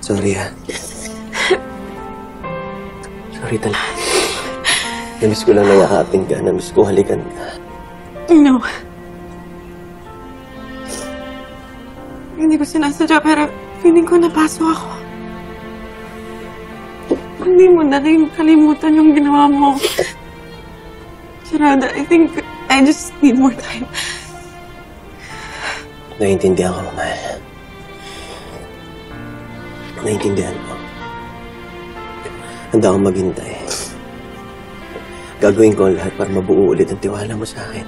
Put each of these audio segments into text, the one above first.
Sorry, ha. Sorry talaga. Namiss ko lang nayakapin ka. Namiss ko halikan ka. No. Hindi ko sinasadya, pero feeling ko napaso ako. Hindi mo na rin kalimutan yung ginawa mo. Gerald, I think I just need more time. Naiintindihan ko, mahal. Naiintindihan ko. Handa akong maghintay. Gagawin ko ang lahat para mabuo ulit ang tiwala mo sa akin.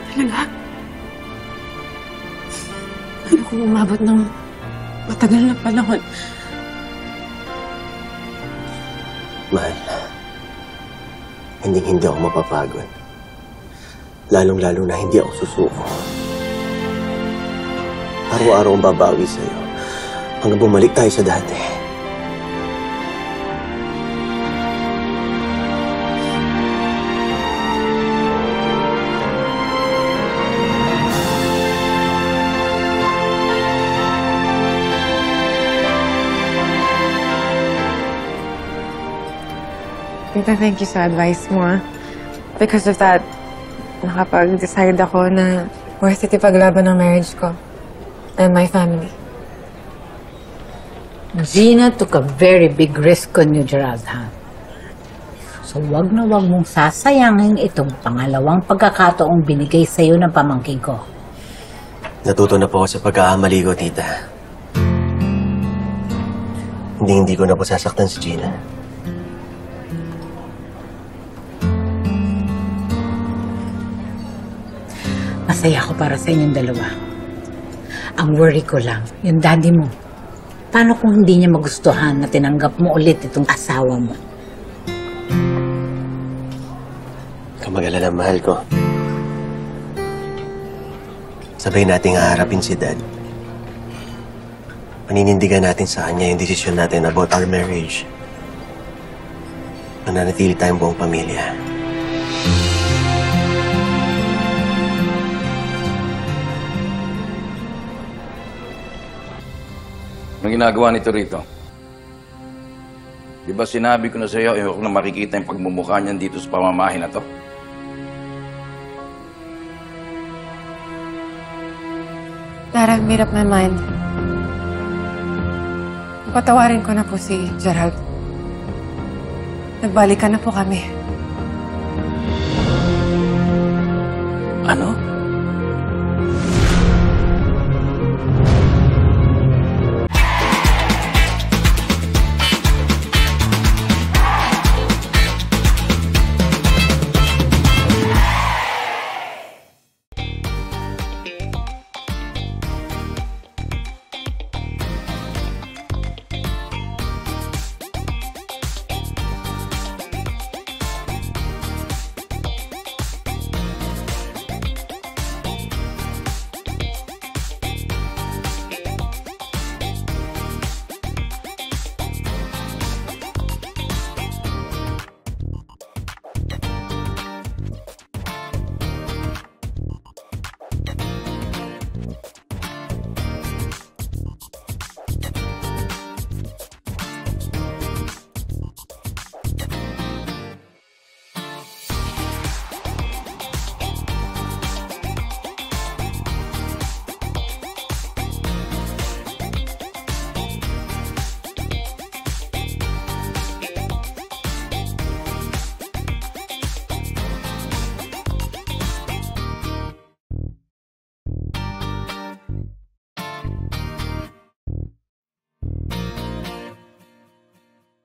Talaga? Ano kung umabot ng matagal na panahon? Mahal, hindi ako mapapagod. Lalong-lalo na hindi ako susuko. Araw-araw ang babawi sa'yo hanggang bumalik tayo sa dati. Tita, thank you sa advice mo, ah. Because of that, nakapag-decide ako na worth it ipaglaban ang marriage ko and my family. Gina took a very big risk on you, Gerald, ha? So, wag na wag mong sasayangin itong pangalawang pagkakataong binigay sa'yo ng pamangkin ko. Natuto na po ako sa pagkakamali ko, tita. Hindi ko na po sasaktan si Gina. Masaya ako para sa inyong dalawa. Ang worry ko lang, yung daddy mo. Paano kung hindi niya magustuhan na tinanggap mo ulit itong asawa mo? Kamag-alala, mahal ko. Sabay nating haharapin si Dad. Paninindigan natin sa kanya yung desisyon natin about our marriage. Mananatili tayong buong pamilya. Anong ginagawa nito rito? Di ba sinabi ko na sa iyo, ayoko na makikita yung pagmumukha niyan dito sa pamamahay na to? Dad, I've made up my mind. Patawarin ko na po si Gerald. Nagbalikan na po kami. Ano?